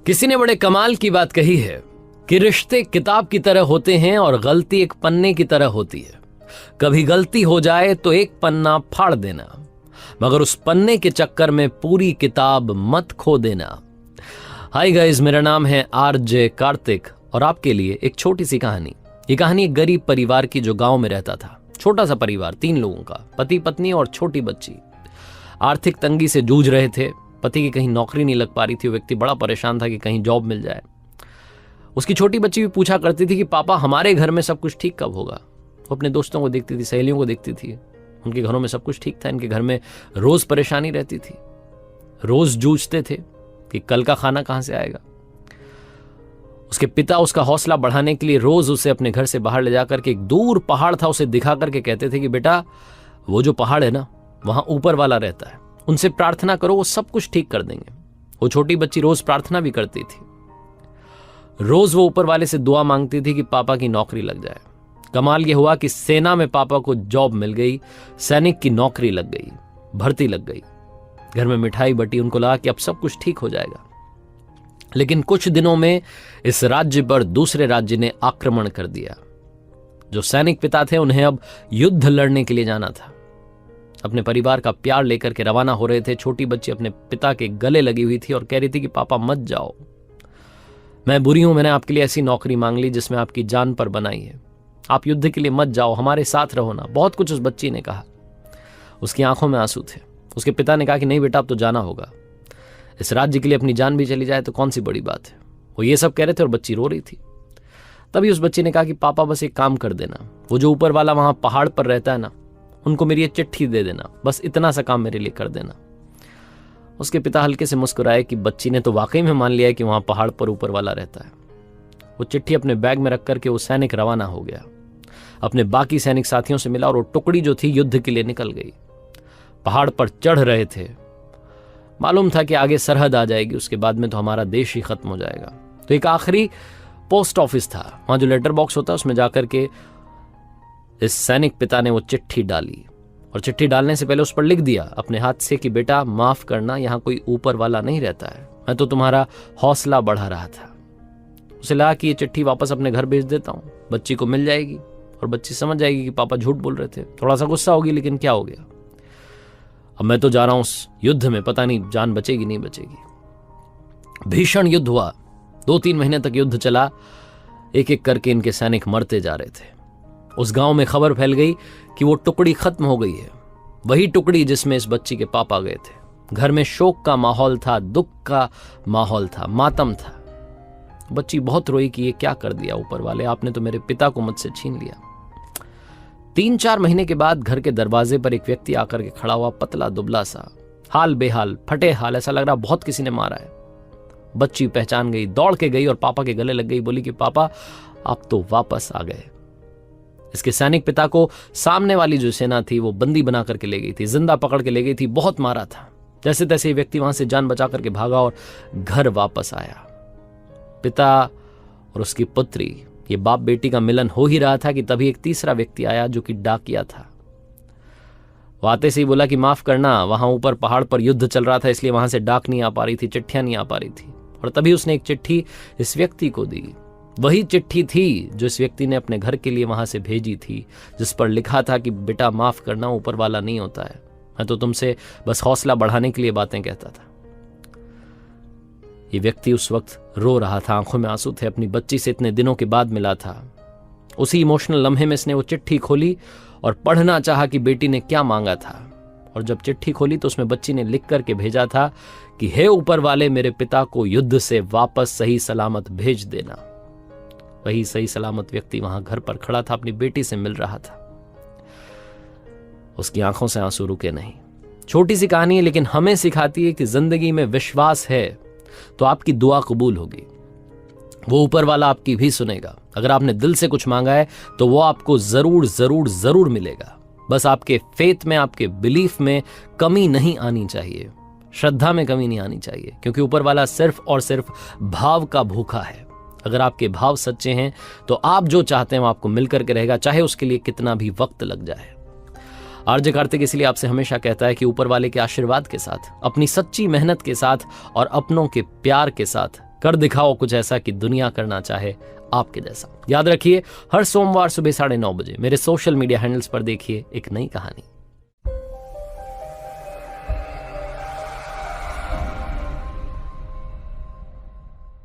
किसी ने बड़े कमाल की बात कही है कि रिश्ते किताब की तरह होते हैं और गलती एक पन्ने की तरह होती है। कभी गलती हो जाए तो एक पन्ना फाड़ देना, मगर उस पन्ने के चक्कर में पूरी किताब मत खो देना। हाय गाइस, मेरा नाम है आरजे कार्तिक और आपके लिए एक छोटी सी कहानी। ये कहानी एक गरीब परिवार की जो गांव में रहता था। छोटा सा परिवार, 3 लोगों का, पति पत्नी और छोटी बच्ची। आर्थिक तंगी से जूझ रहे थे। पति की कहीं नौकरी नहीं लग पा रही थी। वो व्यक्ति बड़ा परेशान था कि कहीं जॉब मिल जाए। उसकी छोटी बच्ची भी पूछा करती थी कि पापा हमारे घर में सब कुछ ठीक कब होगा। वो अपने दोस्तों को देखती थी, सहेलियों को देखती थी, उनके घरों में सब कुछ ठीक था, इनके घर में रोज परेशानी रहती थी। रोज जूझते थे कि कल का खाना कहां से आएगा। उसके पिता उसका हौसला बढ़ाने के लिए रोज उसे अपने घर से बाहर ले जाकर के एक दूर पहाड़ था उसे दिखा करके कहते थे कि बेटा वो जो पहाड़ है ना, वहां ऊपर वाला रहता है, उनसे प्रार्थना करो, वो सब कुछ ठीक कर देंगे। वो छोटी बच्ची रोज प्रार्थना भी करती थी। रोज वो ऊपर वाले से दुआ मांगती थी कि पापा की नौकरी लग जाए। कमाल ये हुआ कि सेना में पापा को जॉब मिल गई, सैनिक की नौकरी लग गई, भर्ती लग गई। घर में मिठाई बटी, उनको लगा कि अब सब कुछ ठीक हो जाएगा। लेकिन कुछ दिनों में इस राज्य पर दूसरे राज्य ने आक्रमण कर दिया। जो सैनिक पिता थे उन्हें अब युद्ध लड़ने के लिए जाना था। अपने परिवार का प्यार लेकर के रवाना हो रहे थे। छोटी बच्ची अपने पिता के गले लगी हुई थी और कह रही थी कि पापा मत जाओ, मैं बुरी हूं, मैंने आपके लिए ऐसी नौकरी मांग ली जिसमें आपकी जान पर बनाई है, आप युद्ध के लिए मत जाओ, हमारे साथ रहो ना। बहुत कुछ उस बच्ची ने कहा। उसकी आंखों में आंसू थे। उसके पिता ने कहा कि नहीं बेटा, अब तो जाना होगा। इस राज्य के लिए अपनी जान भी चली जाए तो कौन सी बड़ी बात है। वो ये सब कह रहे थे और बच्ची रो रही थी। तभी उस बच्ची ने कहा कि पापा बस एक काम कर देना, वो जो ऊपर वाला वहां पहाड़ पर रहता है ना, उनको मेरी ये चिट्ठी दे देना, बस इतना सा काम मेरे लिए कर देना। उसके पिता हल्के से मुस्कुराए कि बच्ची ने तो वाकई में मान लिया है कि वहां पहाड़ पर ऊपर वाला रहता है। वो चिट्ठी अपने बैग में रख करके वो सैनिक रवाना हो गया। अपने बाकी सैनिक साथियों से मिला और वो टुकड़ी जो थी युद्ध के लिए निकल गई। पहाड़ पर चढ़ रहे थे। मालूम था कि आगे सरहद आ जाएगी, उसके बाद में तो हमारा देश ही खत्म हो जाएगा। तो एक आखिरी पोस्ट ऑफिस था, वहां जो लेटर बॉक्स होता है उसमें जाकर के इस सैनिक पिता ने वो चिट्ठी डाली। और चिट्ठी डालने से पहले उस पर लिख दिया अपने हाथ से कि बेटा माफ करना, यहां कोई ऊपर वाला नहीं रहता है, मैं तो तुम्हारा हौसला बढ़ा रहा था। उसे लगा कि ये चिट्ठी वापस अपने घर भेज देता हूं, बच्ची को मिल जाएगी और बच्ची समझ जाएगी कि पापा झूठ बोल रहे थे। थोड़ा सा गुस्सा होगी, लेकिन क्या हो गया, अब मैं तो जा रहा हूं उस युद्ध में, पता नहीं जान बचेगी नहीं बचेगी। भीषण युद्ध हुआ। 2-3 महीने तक युद्ध चला। एक एक करके इनके सैनिक मरते जा रहे थे। उस गांव में खबर फैल गई कि वो टुकड़ी खत्म हो गई है, वही टुकड़ी जिसमें इस बच्ची के पापा गए थे। घर में शोक का माहौल था, दुख का माहौल था, मातम था। बच्ची बहुत रोई कि ये क्या कर दिया ऊपर वाले, आपने तो मेरे पिता को मुझसे छीन लिया। 3-4 महीने के बाद घर के दरवाजे पर एक व्यक्ति आकर के खड़ा हुआ, पतला दुबला सा, हाल बेहाल, फटे हाल, ऐसा लग रहा बहुत किसी ने मारा है। बच्ची पहचान गई, दौड़ के गई और पापा के गले लग गई, बोली कि पापा आप तो वापस आ गए। इसके सैनिक पिता को सामने वाली जो सेना थी वो बंदी बना करके ले गई थी, जिंदा पकड़ के ले गई थी, बहुत मारा था। जैसे तैसे व्यक्ति वहां से जान बचा करके भागा और घर वापस आया। पिता और उसकी पुत्री, ये बाप बेटी का मिलन हो ही रहा था कि तभी एक तीसरा व्यक्ति आया जो कि डाकिया था। वो आते से ही बोला कि माफ करना, वहां ऊपर पहाड़ पर युद्ध चल रहा था, इसलिए वहां से डाक नहीं आ पा रही थी, चिट्ठियां नहीं आ पा रही थी। और तभी उसने एक चिट्ठी इस व्यक्ति को दी। वही चिट्ठी थी जो इस व्यक्ति ने अपने घर के लिए वहां से भेजी थी, जिस पर लिखा था कि बेटा माफ करना, ऊपर वाला नहीं होता है, मैं तो तुमसे बस हौसला बढ़ाने के लिए बातें कहता था। ये व्यक्ति उस वक्त रो रहा था, आंखों में आंसू थे, अपनी बच्ची से इतने दिनों के बाद मिला था। उसी इमोशनल लम्हे में इसने वो चिट्ठी खोली और पढ़ना चाहा कि बेटी ने क्या मांगा था। और जब चिट्ठी खोली तो उसमें बच्ची ने लिख करके भेजा था कि हे ऊपर वाले, मेरे पिता को युद्ध से वापस सही सलामत भेज देना। वही सही सलामत व्यक्ति वहां घर पर खड़ा था, अपनी बेटी से मिल रहा था। उसकी आंखों से आंसू रुके नहीं। छोटी सी कहानी है, लेकिन हमें सिखाती है कि जिंदगी में विश्वास है तो आपकी दुआ कबूल होगी। वो ऊपर वाला आपकी भी सुनेगा। अगर आपने दिल से कुछ मांगा है तो वो आपको जरूर जरूर जरूर मिलेगा। बस आपके फेथ में, आपके बिलीफ में कमी नहीं आनी चाहिए, श्रद्धा में कमी नहीं आनी चाहिए, क्योंकि ऊपर वाला सिर्फ और सिर्फ भाव का भूखा है। अगर आपके भाव सच्चे हैं तो आप जो चाहते हैं वो आपको मिलकर के रहेगा, चाहे उसके लिए कितना भी वक्त लग जाए। आरजे कार्तिक इसलिए आपसे हमेशा कहता है कि ऊपर वाले के आशीर्वाद के साथ, अपनी सच्ची मेहनत के साथ और अपनों के प्यार के साथ कर दिखाओ कुछ ऐसा कि दुनिया करना चाहे आपके जैसा। याद रखिए, हर सोमवार सुबह 9:30 बजे मेरे सोशल मीडिया हैंडल्स पर देखिए एक नई कहानी।